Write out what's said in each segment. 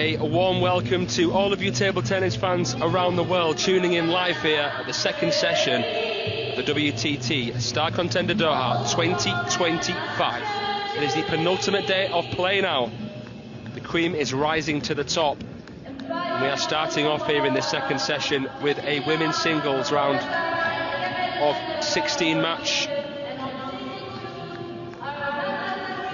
A warm welcome to all of you table tennis fans around the world tuning in live here at the second session of the WTT Star Contender Doha 2025. It is the penultimate day of play now. The cream is rising to the top. And we are starting off here in the second session with a women's singles round of 16 match.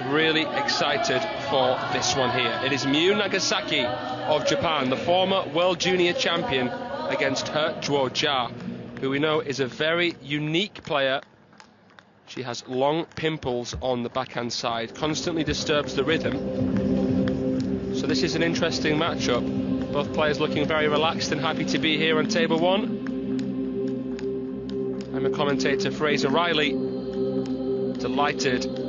Really excited for this one here. It is Miyu Nagasaki of Japan, the former world junior champion, against HEZHUOJIA, who we know is a very unique player. She has long pimples on the backhand side, constantly disturbs the rhythm. So this is an interesting matchup. Both players looking very relaxed and happy to be here on table one. I'm a commentator, Fraser Riley, delighted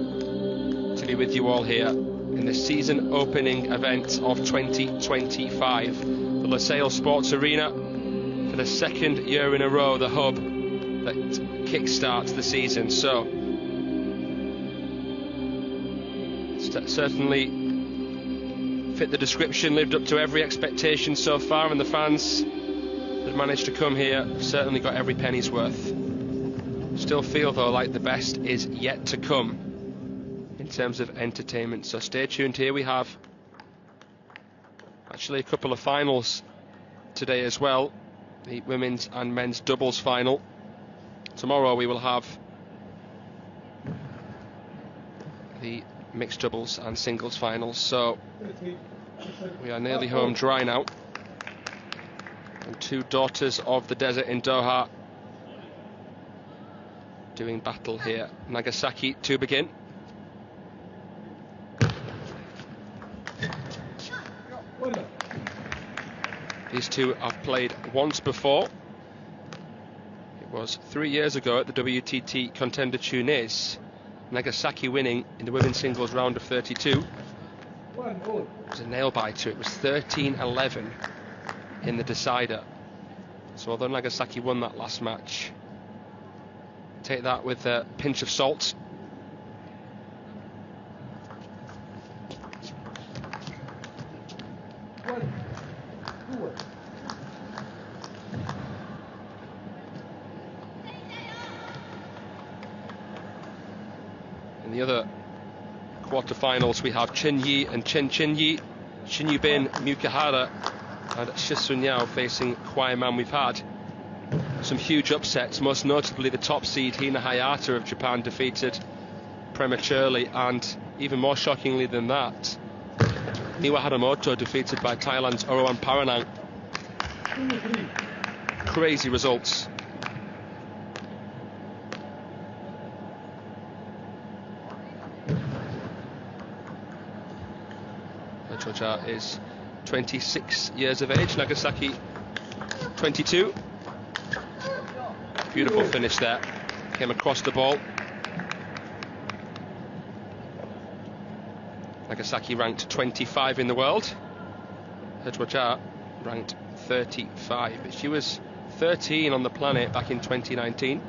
to be with you all here in the season opening event of 2025. The Lusail Sports Arena, for the second year in a row, the hub that kickstarts the season. So certainly fit the description, lived up to every expectation so far, and the fans that managed to come here certainly got every penny's worth. Still feel though like the best is yet to come in terms of entertainment, so stay tuned. Here we have actually a couple of finals today as well, the women's and men's doubles final. Tomorrow we will have the mixed doubles and singles finals, so we are nearly home dry now. And two daughters of the desert in Doha doing battle here. Nagasaki to begin. These two have played once before. It was 3 years ago at the WTT Contender Tunis. Nagasaki winning in the women's singles round of 32. It was a nail biter. It was 13-11 in the decider. So although Nagasaki won that last match, take that with a pinch of salt. In the other quarterfinals, we have Chen Yi and Chen Yi, Shin Yubin, Mukahara, and Shisunyao facing Kwaiman. We've had some huge upsets, most notably the top seed Hina Hayata of Japan defeated prematurely, and even more shockingly than that, Niwa Haramoto defeated by Thailand's Orowan Paranang. Crazy results. HEZHUOJIA is 26 years of age, Nagasaki 22. Beautiful finish there, came across the ball. Nagasaki ranked 25 in the world, HEZHUOJIA ranked 35. She was 13 on the planet back in 2019.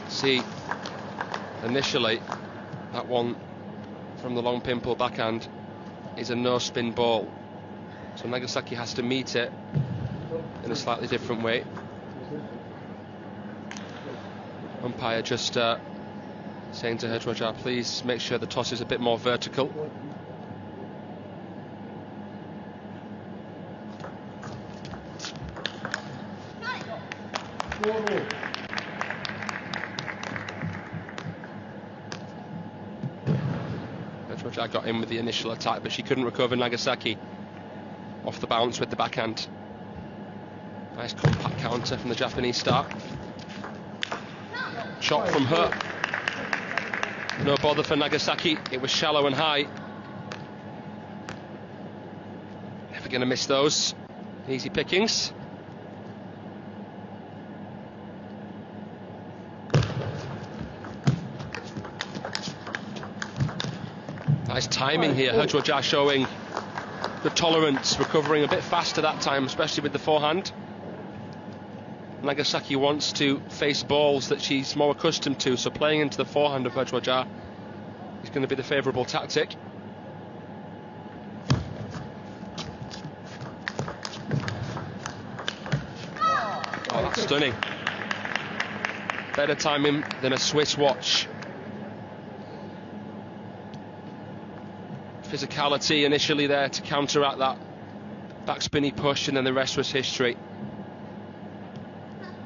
See, initially that one from the long pimple backhand is a no spin ball, so Nagasaki has to meet it in a slightly different way. Umpire just saying to HEZHUOJIA, please make sure the toss is a bit more vertical. HEZHUOJIA got in with the initial attack, but she couldn't recover. Nagasaki off the bounce with the backhand. Nice compact counter from the Japanese star. Shot from her. No bother for Nagasaki. It was shallow and high. Never going to miss those. Easy pickings. Nice timing here. HEZHUOJIA showing good tolerance, recovering a bit faster that time, especially with the forehand. Nagasaki wants to face balls that she's more accustomed to, so playing into the forehand of HEZHUOJIA is going to be the favourable tactic. Oh, that's stunning. Better timing than a Swiss watch. Physicality initially there to counteract that backspinny push, and then the rest was history.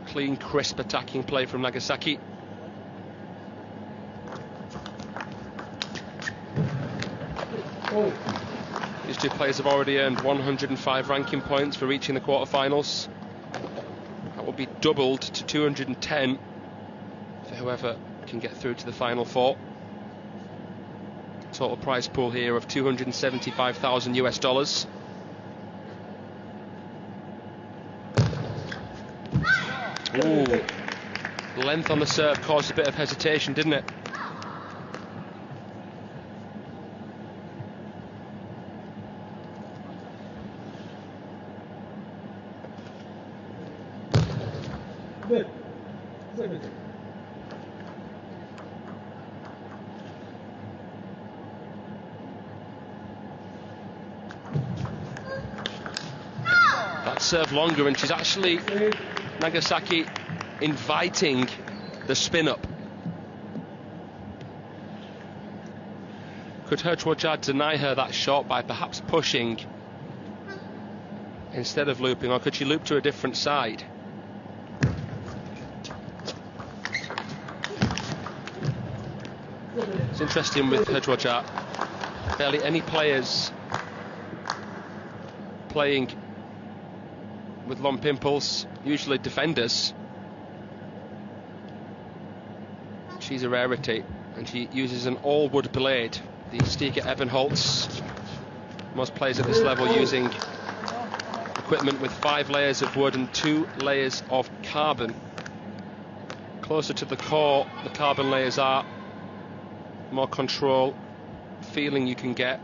Clean, crisp attacking play from Nagasaki. These two players have already earned 105 ranking points for reaching the quarterfinals. That will be doubled to 210 for whoever can get through to the final four. Total prize pool here of $275,000 US. Ooh, length on the serve caused a bit of hesitation, didn't it? That serve longer, and she's actually, Nagasaki, inviting the spin up. Could HEZHUOJIA deny her that shot by perhaps pushing instead of looping, or could she loop to a different side? It's interesting with HEZHUOJIA, barely any players playing with long pimples, usually defenders. She's a rarity, and she uses an all-wood blade, the Stiga Ebenholz. Most players at this level using equipment with 5 layers of wood and 2 layers of carbon. Closer to the core the carbon layers are, more control, feeling you can get.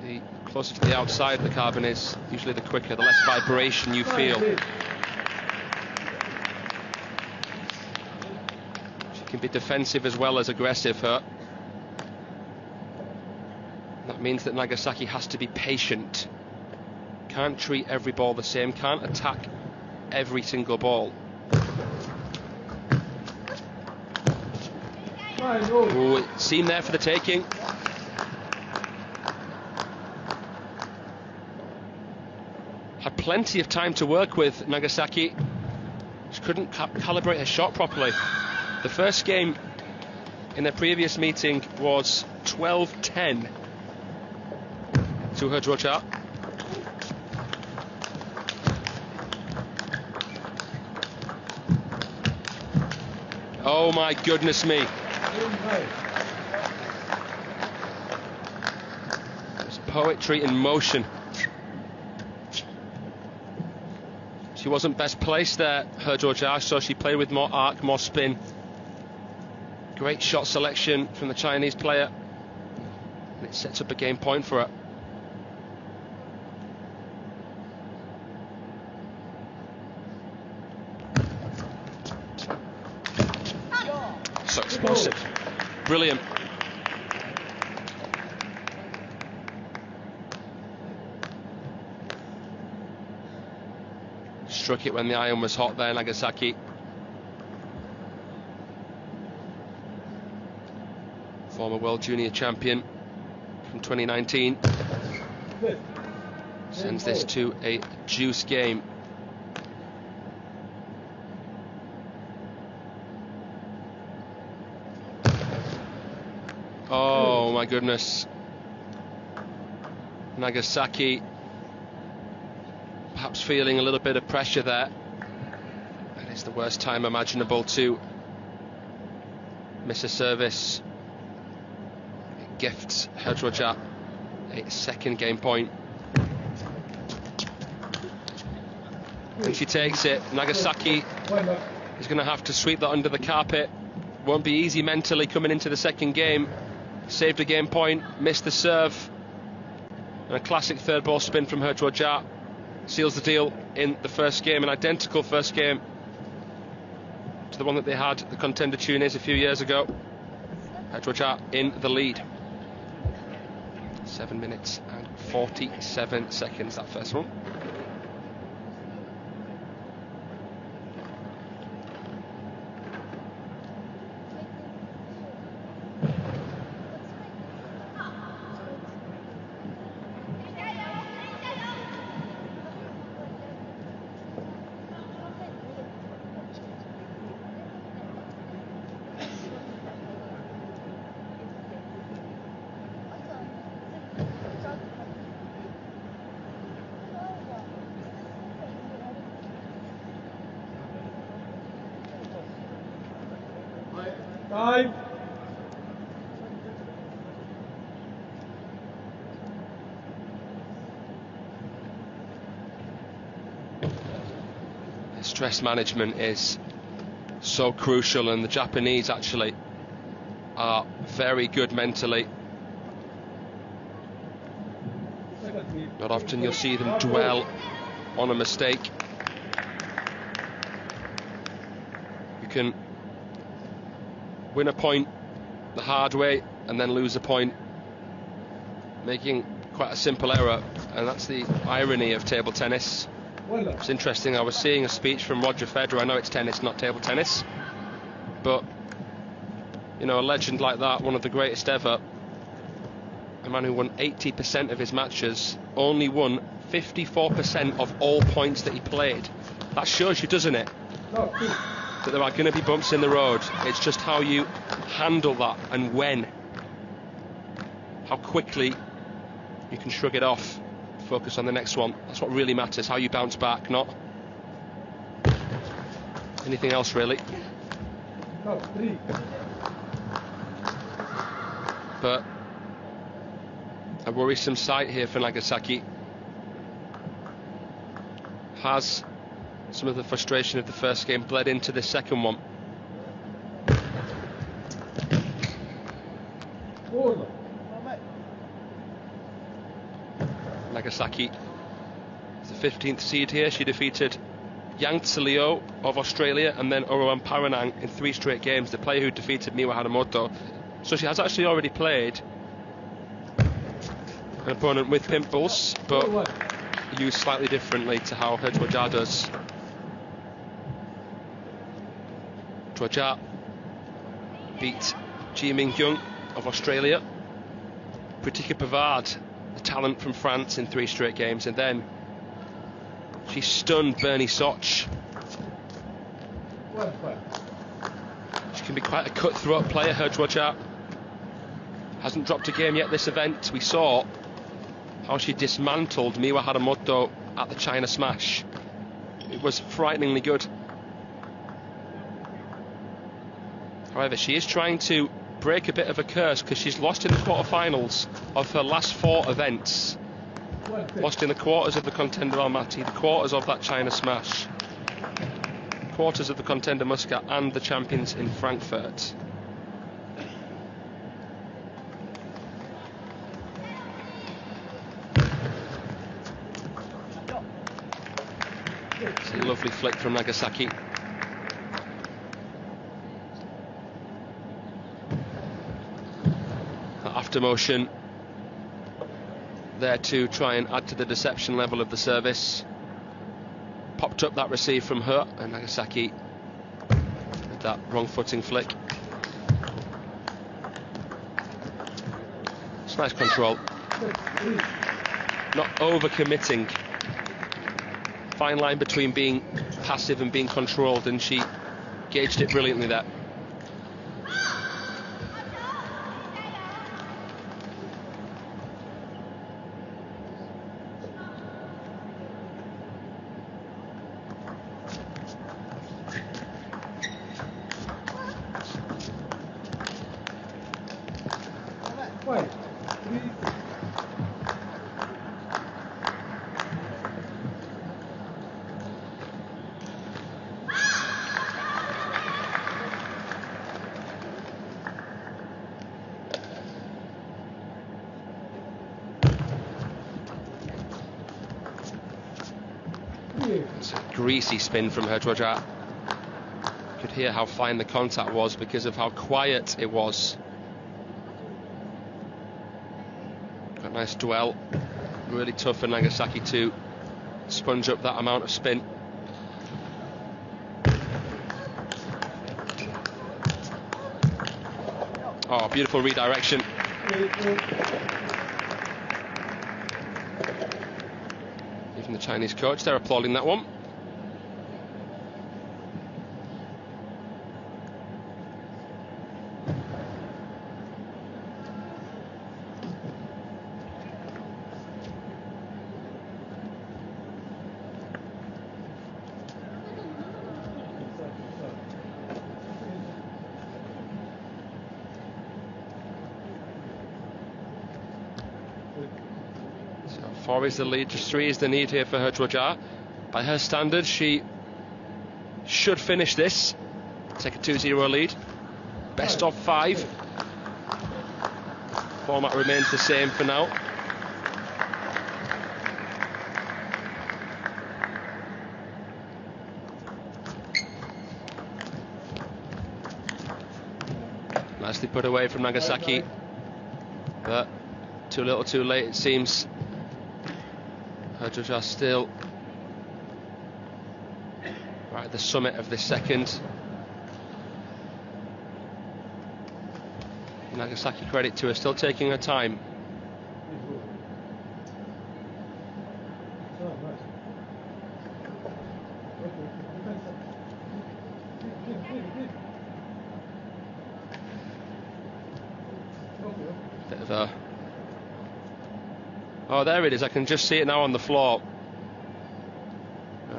The closer to the outside the carbon is, usually the quicker, the less vibration you feel. She can be defensive as well as aggressive, her. That means that Nagasaki has to be patient. Can't treat every ball the same, can't attack every single ball. Ooh, it seemed there for the taking. Had plenty of time to work with, Nagasaki. She couldn't calibrate her shot properly. The first game in their previous meeting was 12-10 to HEZHUOJIA. Oh my goodness me. It's poetry in motion. She wasn't best placed there, HEZHUOJIA, so she played with more arc, more spin. Great shot selection from the Chinese player. And it sets up a game point for her. So explosive. Brilliant. Struck it when the iron was hot there, Nagasaki. Former World Junior Champion from 2019. Sends this to a juice game. Oh my goodness. Nagasaki perhaps feeling a little bit of pressure there. And it's the worst time imaginable to miss a service. It gifts HEZHUOJIA a second game point. And she takes it. Nagasaki is going to have to sweep that under the carpet. Won't be easy mentally coming into the second game. Saved a game point, missed the serve. And a classic third ball spin from HEZHUOJIA. seals the deal in the first game, an identical first game to the one that they had the Contender Tunis a few years ago. HEZHUOJIA in the lead. 7 minutes and 47 seconds, that first one. Time. Stress management is so crucial, and the Japanese actually are very good mentally. Not often you'll see them dwell on a mistake. You can win a point the hard way and then lose a point making quite a simple error, and that's the irony of table tennis. It's interesting, I was seeing a speech from Roger Federer. I know it's tennis, not table tennis, but you know, a legend like that, one of the greatest ever, a man who won 80% of his matches, only won 54% of all points that he played. That shows you, doesn't it, that there are going to be bumps in the road. It's just how you handle that and when. How quickly you can shrug it off, focus on the next one. That's what really matters, how you bounce back, not anything else really. But a worrisome sight here for Nagasaki. Has some of the frustration of the first game bled into the second one. Nagasaki is the 15th seed here. She defeated Yang Tse-Leo of Australia and then Orowan Paranang in 3 straight games, the player who defeated Miwa Haramoto. So she has actually already played an opponent with pimples, but used slightly differently to how HEZHUOJIA does. HEZHUOJIA beat Ji Min-kyung of Australia, Pritika Pavard, the talent from France, in 3 straight games, and then she stunned Bernie Soch. She can be quite a cutthroat player, HEZHUOJIA. Hasn't dropped a game yet this event. We saw how she dismantled Miwa Haramoto at the China Smash. It was frighteningly good. However, she is trying to break a bit of a curse because she's lost in the quarterfinals of her last 4 events. Lost in the quarters of the Contender Almaty, the quarters of that China Smash, quarters of the Contender Muscat, and the champions in Frankfurt. It's a lovely flick from Nagasaki. After motion there to try and add to the deception level of the service. Popped up that receive from her, and Nagasaki with that wrong footing flick. It's nice control. Not over-committing. Fine line between being passive and being controlled, and she gauged it brilliantly there. It's a greasy spin from HEZHUOJIA. You could hear how fine the contact was because of how quiet it was. A nice duel. Really tough for Nagasaki to sponge up that amount of spin. Oh, beautiful redirection. Even the Chinese coach, they're applauding that one. So 4 is the lead, just 3 is the need here for HEZHUOJIA. By her standards, she should finish this, take a 2-0 lead. Best of 5. Format remains the same for now. Nicely put away from Nagasaki, but too little too late it seems. HEZHUOJIA still right at the summit of this second. Nagasaki, credit to her, still taking her time. Bit of a... Oh, there it is. I can just see it now on the floor.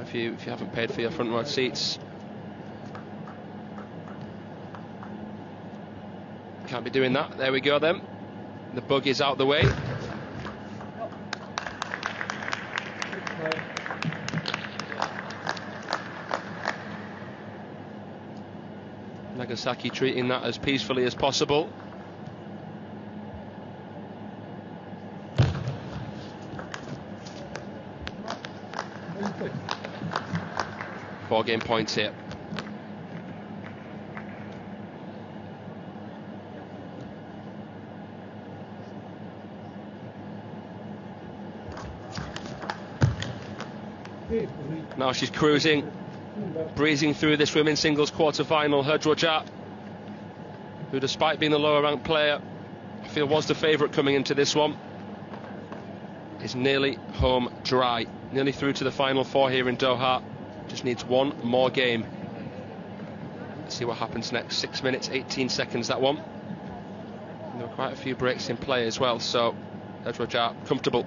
If you haven't paid for your front row seats, can't be doing that. There we go then. The bug is out the way. Nagasaki treating that as peacefully as possible. Four-game points here. Now she's cruising, breezing through this women's singles quarter-final. HEZHUOJIA, who despite being the lower-ranked player, I feel was the favourite coming into this one, is nearly home dry. Nearly through to the final 4 here in Doha. Just needs one more game. Let's see what happens next. 6 minutes, 18 seconds, that one. And there were quite a few breaks in play as well, so HEZHUOJIA comfortable.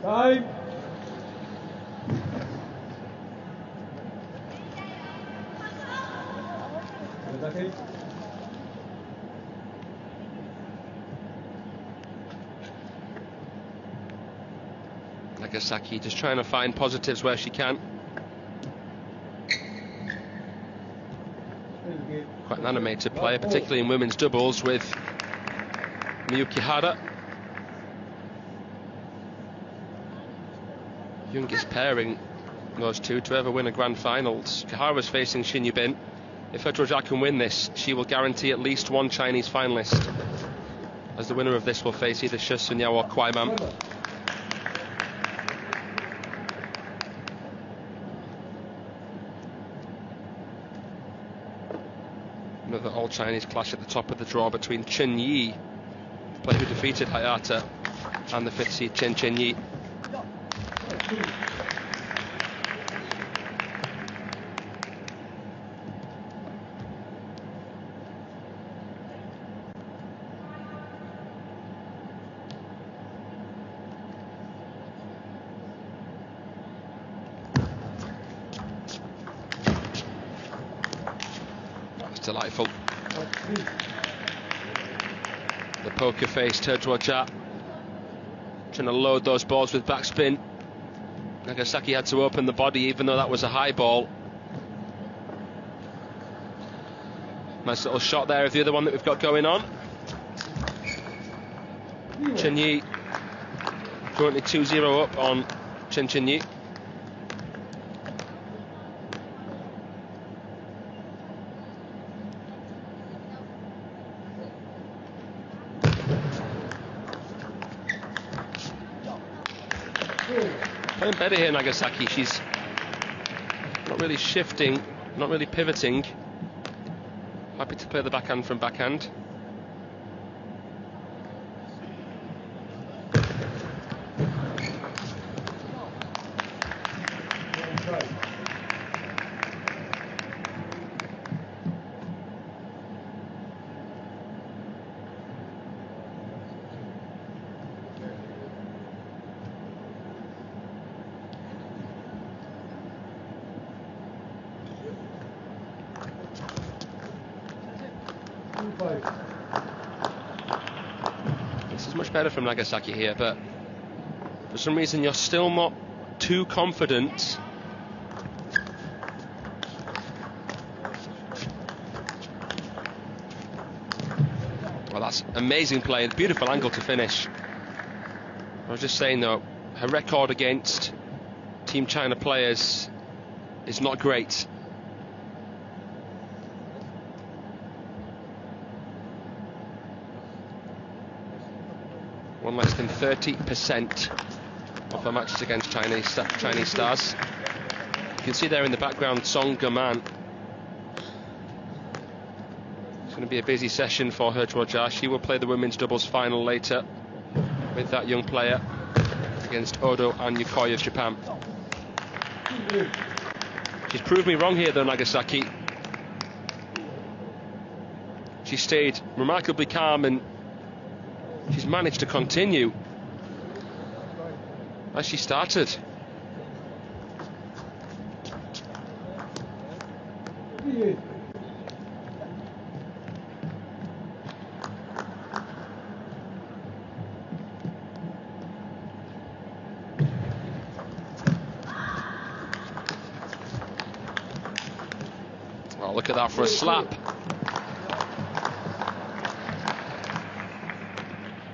Time. Nagasaki just trying to find positives where she can. Quite an animated player, particularly in women's doubles with Miyu. Youngest pairing, those two, to ever win a grand finals. Kihara's facing Shin Yubin. If HEZHUOJIA can win this, she will guarantee at least one Chinese finalist, as the winner of this will face either Shi Sunyao or Kwai Man. Another all-Chinese clash at the top of the draw between Chen Yi, the player who defeated Hayata, and the 5th seed Chen Yi. delightful. The poker-faced HEZHUOJIA trying to load those balls with backspin. Nagasaki had to open the body, even though that was a high ball. Nice little shot there of the other one that we've got going on. Chen Yi currently 2-0 up on Chen Yi. Playing better here, Nagasaki. She's not really shifting, not really pivoting. Happy to play the backhand from backhand. This is much better from Nagasaki here, but for some reason you're still not too confident. Well, that's amazing play, beautiful angle to finish. I was just saying though, her record against Team China players is not great. Won less than 30% of her matches against Chinese stars. You can see there in the background Song Gaman. It's going to be a busy session for HEZHUOJIA. She will play the women's doubles final later with that young player against Odo and Yukoi of Japan. She's proved me wrong here though, Nagasaki. She stayed remarkably calm and she's managed to continue as she started. Well, look at that for a slap.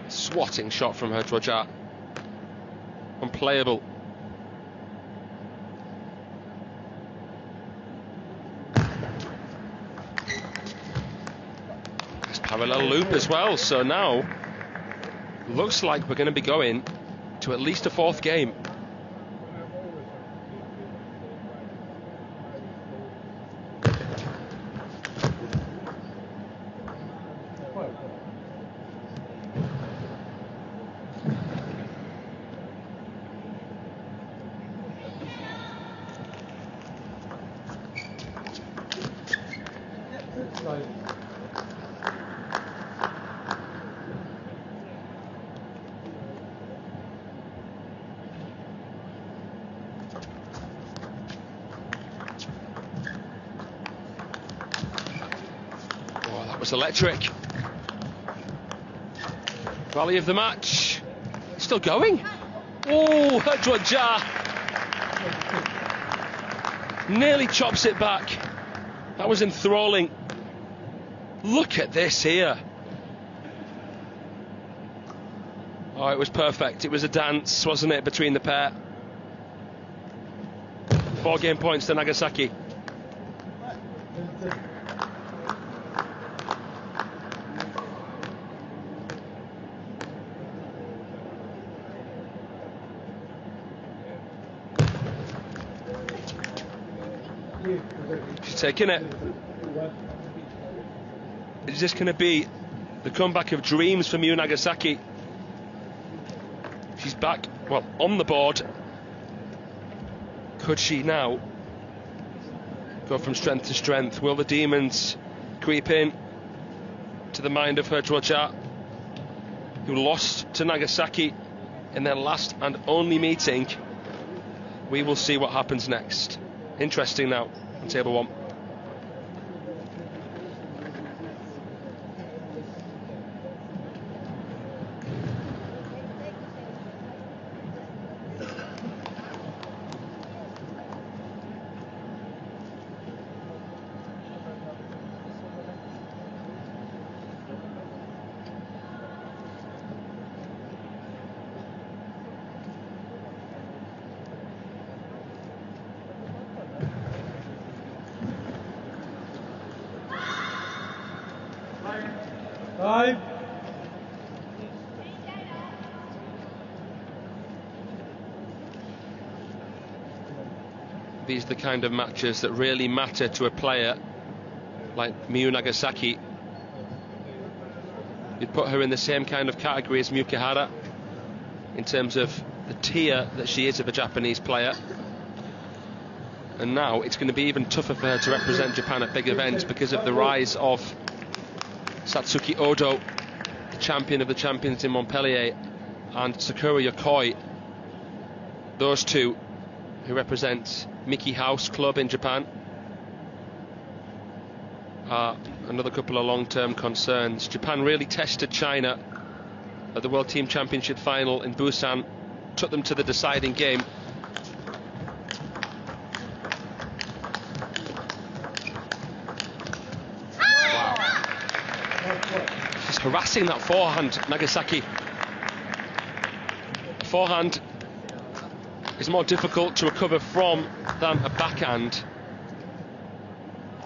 Swatting shot from HEZHUOJIA. Unplayable. It's parallel loop as well, so now looks like we're going to be going to at least a fourth game. Was electric. Rally of the match. Still going. Oh, HEZHUOJIA nearly chops it back. That was enthralling. Look at this here. Oh, it was perfect. It was a dance, wasn't it, between the pair? 4 game points to Nagasaki. She's taking it. Is this going to be the comeback of dreams for Miyu Nagasaki? She's back, well, on the board. Could she now go from strength to strength? Will the demons creep in to the mind of HEZHUOJIA, who lost to Nagasaki in their last and only meeting? We will see what happens next. Interesting now on table 1. 5. These are the kind of matches that really matter to a player like Miyu Nagasaki. You'd put her in the same kind of category as Miyukihara in terms of the tier that she is of a Japanese player. And now it's going to be even tougher for her to represent Japan at big events because of the rise of Satsuki Odo, the champion of the champions in Montpellier, and Sakura Yokoi. Those two who represent Miki House Club in Japan are another couple of long-term concerns. Japan really tested China at the World Team Championship final in Busan, took them to the deciding game. Wow. She's harassing that forehand, Nagasaki. Forehand is more difficult to recover from than a backhand.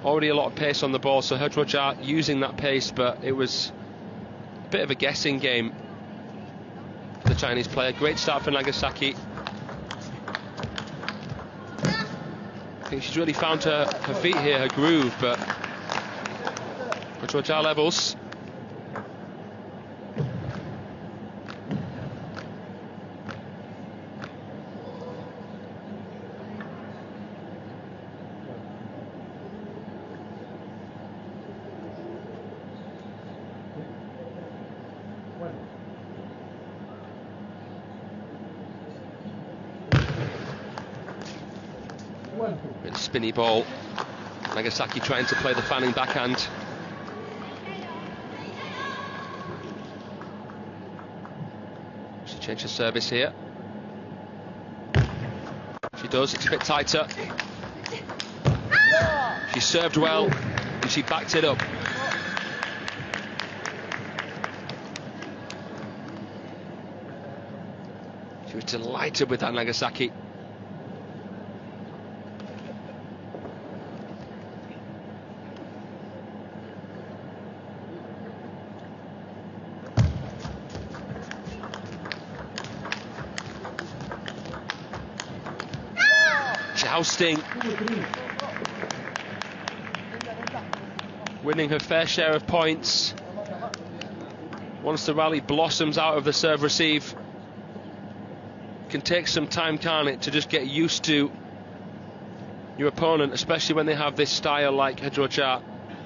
Already a lot of pace on the ball, so HEZHUOJIA using that pace, but it was a bit of a guessing game for the Chinese player. Great start for Nagasaki. I think she's really found her feet here, her groove, but HEZHUOJIA levels. Bit of spinny ball. Nagasaki trying to play the fanning backhand. She changed her service here. She does, it's a bit tighter. She served well and she backed it up. She was delighted with that, Nagasaki. Jousting, winning her fair share of points. Once the rally blossoms out of the serve receive, can take some time, can't it, to just get used to your opponent, especially when they have this style like HEZHUOJIA.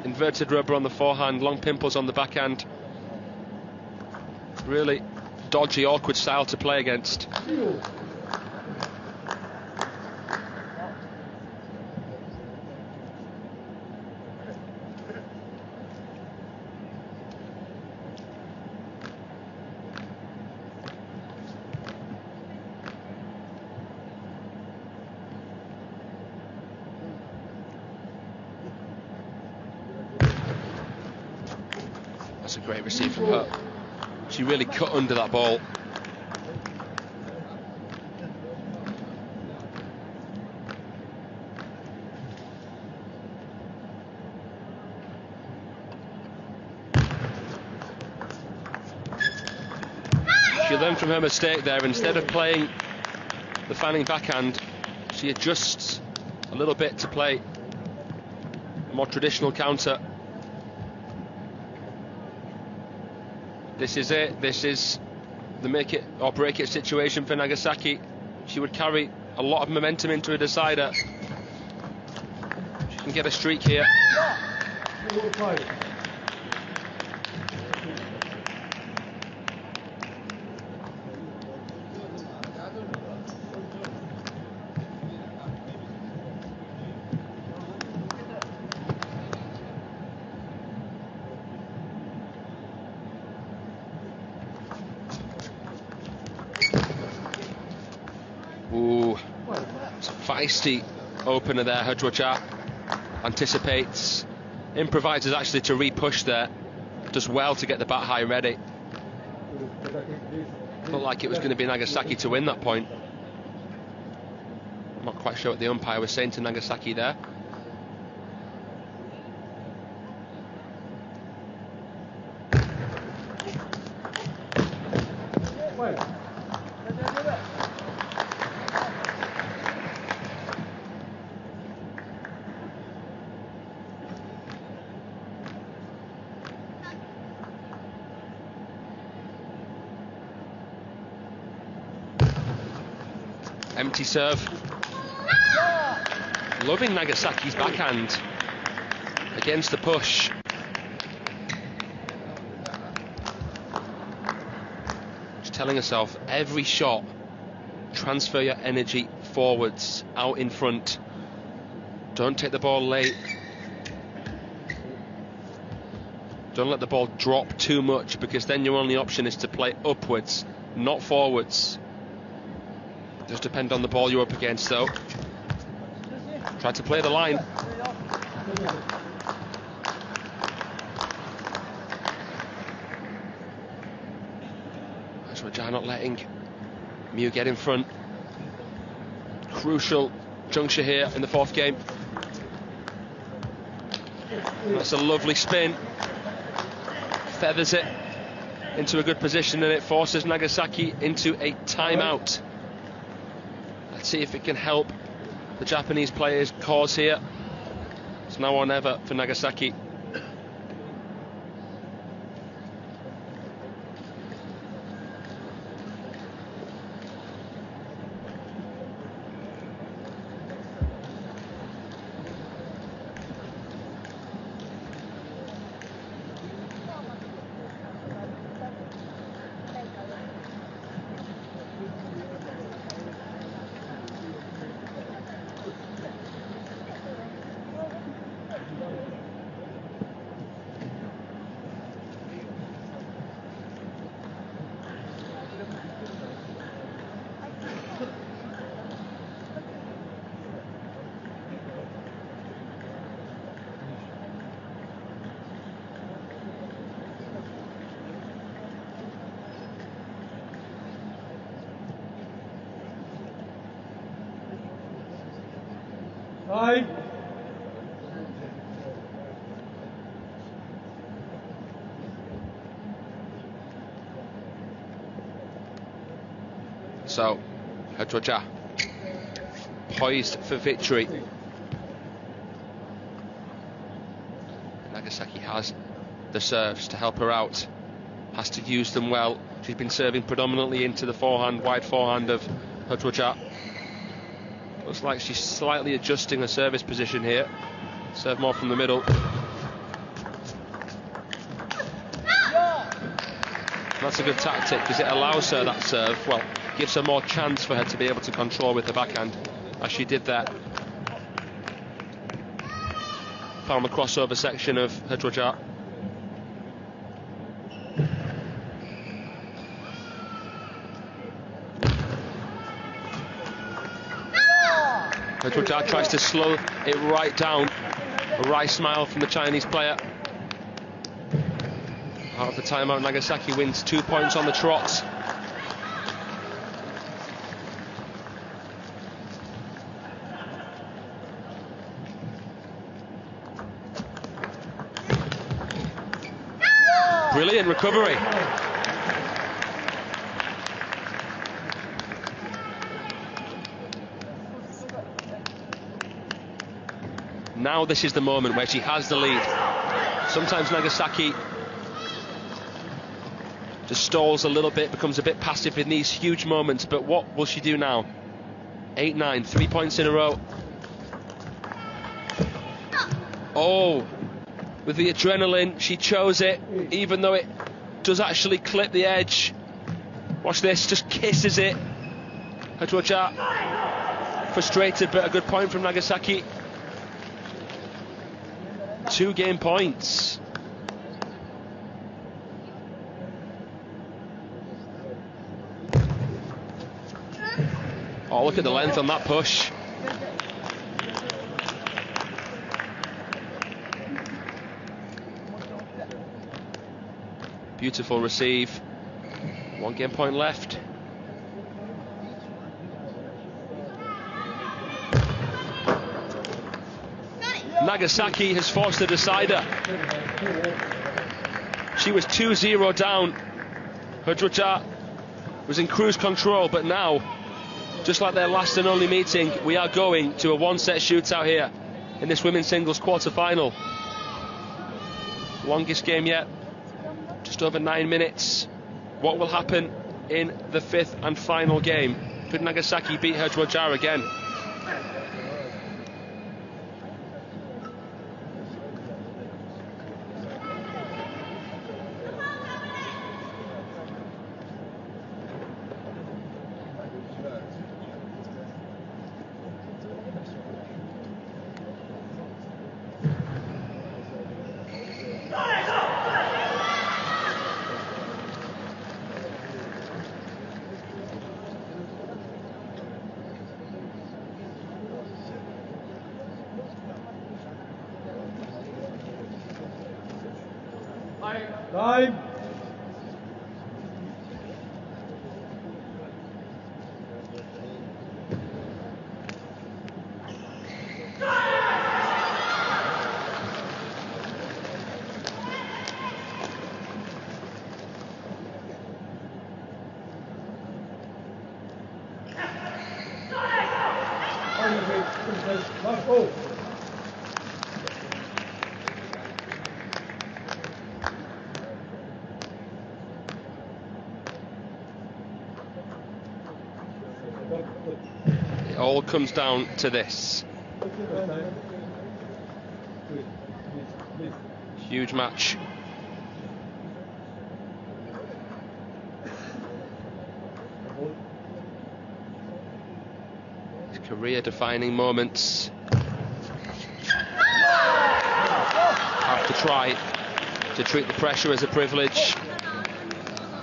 Inverted rubber on the forehand, long pimples on the backhand. Really dodgy, awkward style to play against. That's a great receive from her. She really cut under that ball. She learned from her mistake there. Instead of playing the fanning backhand, she adjusts a little bit to play a more traditional counter. This is it. This is the make it or break it situation for Nagasaki. She would carry a lot of momentum into a decider. She can get a streak here. Ooh, it's a feisty opener there. HEZHUOJIA anticipates, improvises actually to re-push there. Does well to get the bat high ready. Looked like it was going to be Nagasaki to win that point. I'm not quite sure what the umpire was saying to Nagasaki there. Empty serve. Loving Nagasaki's backhand against the push. Just telling herself, every shot, transfer your energy forwards, out in front. Don't take the ball late. Don't let the ball drop too much, because then your only option is to play upwards, not forwards. Just depend on the ball you're up against, though. Try to play the line. HEZHUOJIA not letting Miyu get in front. Crucial juncture here in the fourth game. That's a lovely spin. Feathers it into a good position, and it forces Nagasaki into a timeout. Let's see if it can help the Japanese players' cause here. It's now or never for Nagasaki. Time. So, HEZHUOJIA poised for victory. Nagasaki has the serves to help her out. Has to use them well. She's been serving predominantly into the forehand, wide forehand of HEZHUOJIA. Looks like she's slightly adjusting her service position here. Serve more from the middle. That's a good tactic, because it allows her that serve. Well, gives her more chance for her to be able to control with the backhand, as she did there. Found the crossover section of HEZHUOJIA. HEZHUOJIA tries to slow it right down. A wry smile from the Chinese player. Out of the timeout, Nagasaki wins 2 points on the trot. Brilliant recovery. Now this is the moment where she has the lead. Sometimes Nagasaki just stalls a little bit, becomes a bit passive in these huge moments, but what will she do now? 8-9, 3 points in a row. Oh, with the adrenaline, she chose it, even though it does actually clip the edge. Watch this, just kisses it. HEZHUOJIA frustrated, but a good point from Nagasaki. 2 game points. Oh, look at the length on that push. Beautiful receive. 1 game point left. Nagasaki has forced a decider. She was 2-0 down. HEZHUOJIA was in cruise control, but now, just like their last and only meeting, we are going to a 1-set shootout here in this women's singles quarter-final. Longest game yet, just over 9 minutes. What will happen in the 5th and final game? Could Nagasaki beat HEZHUOJIA again? Time. Oh. It all comes down to this. Huge match. Career-defining moments. Have to try to treat the pressure as a privilege.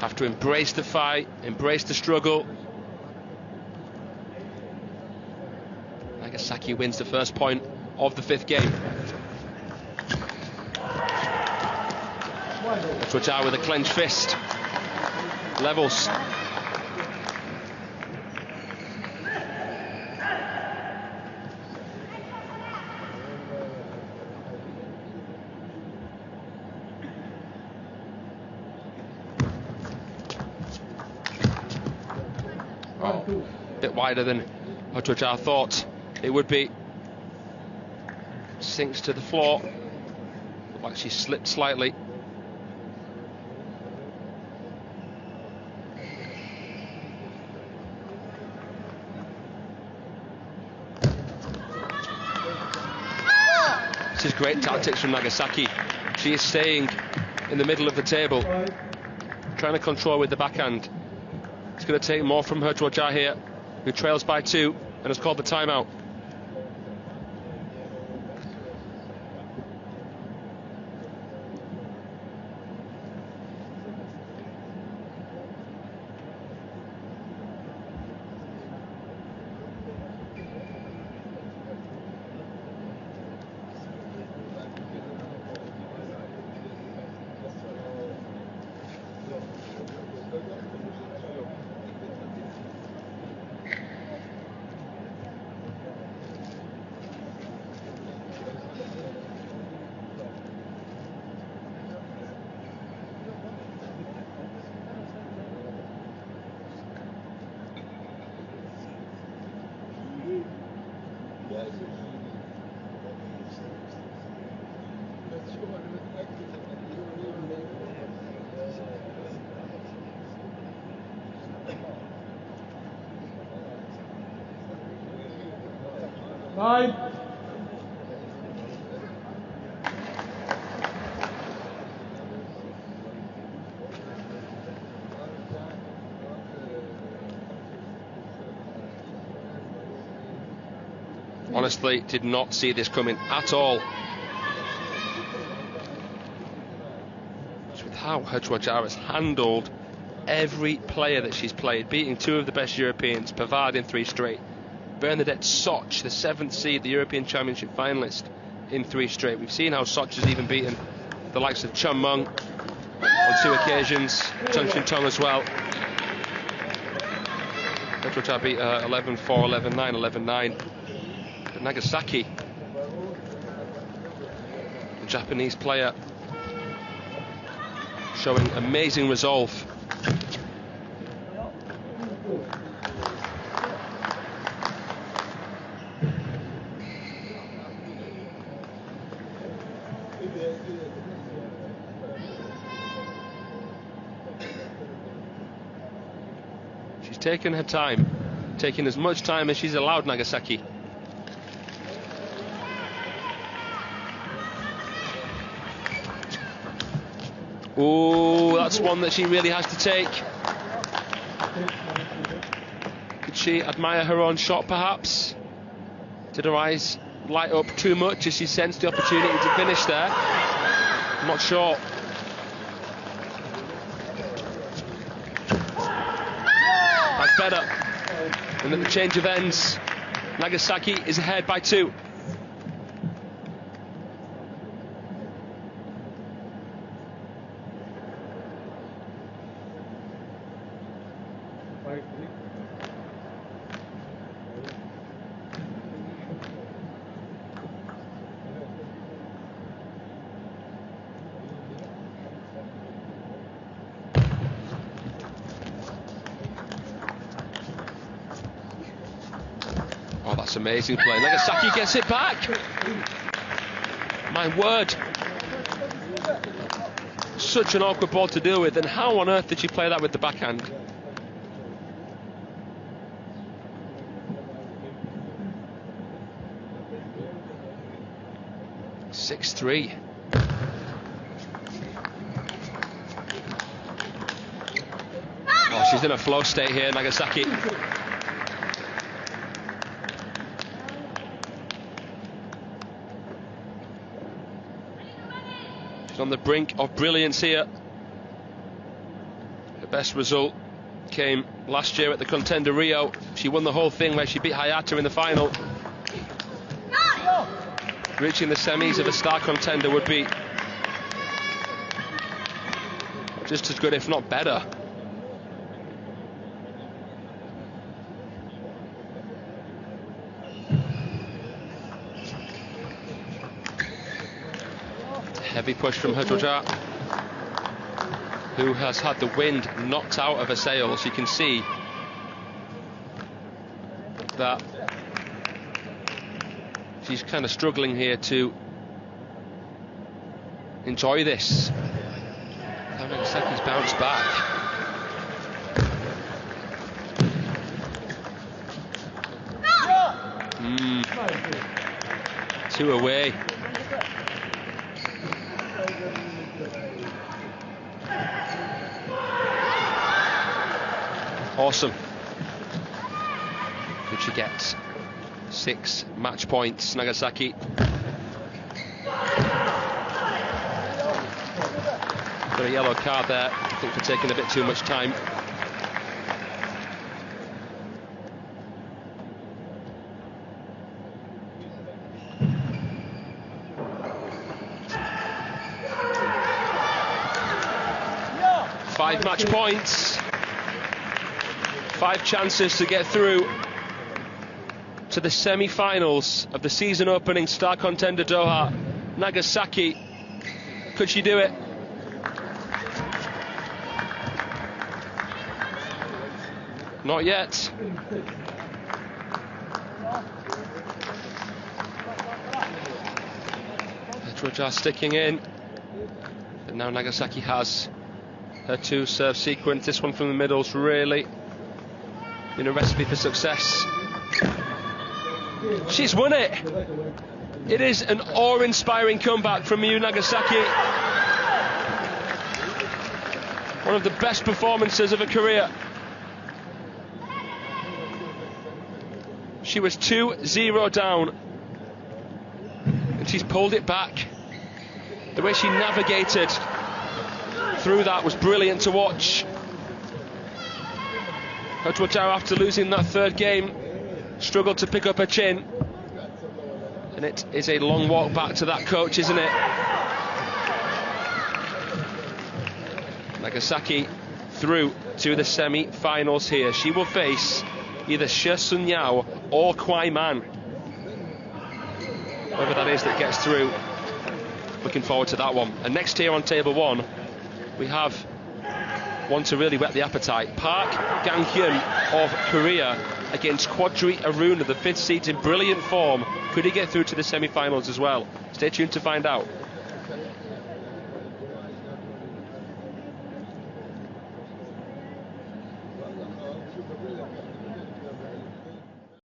Have to embrace the fight, embrace the struggle. Nagasaki wins the first point of the 5th game. HEZHUOJIA with a clenched fist. Levels. Oh, a bit wider than HEZHUOJIA thought it would be. Sinks to the floor. Looked like she slipped slightly. This is great tactics from Nagasaki. She is staying in the middle of the table, trying to control with the backhand. It's going to take more from HEZHUOJIA here, who trails by 2 and has called the timeout. Time. Honestly, did not see this coming at all. Just with how HEZHUOJIA has handled every player that she's played, beating 2 of the best Europeans, Pavard in 3 straight. Bernadette Soch, the 7th seed, the European Championship finalist, in 3 straight. We've seen how Soch has even beaten the likes of Chun Meng on 2 occasions, Chun Shin Tong as well. HEZHUOJIA beat 11-4, 11-9, 11-9. But Nagasaki, the Japanese player, showing amazing resolve. She's taken her time taking as much time as she's allowed, Nagasaki. Oh, that's one that she really has to take. Could she admire her own shot, perhaps? Did her eyes light up too much as she sensed the opportunity to finish there? I'm not sure. That's better. And at the change of ends, Nagasaki is ahead by 2. Oh, that's amazing play. Nagasaki gets it back. My word. Such an awkward ball to deal with, and how on earth did she play that with the backhand? (6-3). Oh, she's in a flow state here, Nagasaki. On the brink of brilliance here. Her best result came last year at the Contender Rio. She won the whole thing where she beat Hayata in the final. Reaching the semis of a star contender would be just as good, if not better. Heavy push from HEZHUOJIA, who has had the wind knocked out of her sails. You can see that she's kind of struggling here to enjoy this. Nagasaki's bounced back. Two away. Awesome. Could she get 6 match points, Nagasaki? Got a yellow card there, I think, for taking a bit too much time. Five match points. 5 chances to get through to the semi-finals of the season opening Star Contender Doha. Nagasaki, could she do it? Not yet. HEZHUOJIA sticking in, but now Nagasaki has her 2 serve sequence. This one from the middle's really been a recipe for success. She's won it. It is an awe-inspiring comeback from Miyu Nagasaki. One of the best performances of her career. She was 2-0 down, and she's pulled it back. The way she navigated through that was brilliant to watch. HEZHUOJIA, after losing that 3rd game, struggled to pick up her chin. And it is a long walk back to that coach, isn't it? Nagasaki through to the semi-finals here. She will face either Shi Sun-Yao or Kwai Man. Whoever that is that gets through, looking forward to that one. And next here on table 1, we have one to really whet the appetite. Park Gang-hyun of Korea against Kwadri Aruna, the 5th seed in brilliant form. Could he get through to the semi-finals as well? Stay tuned to find out.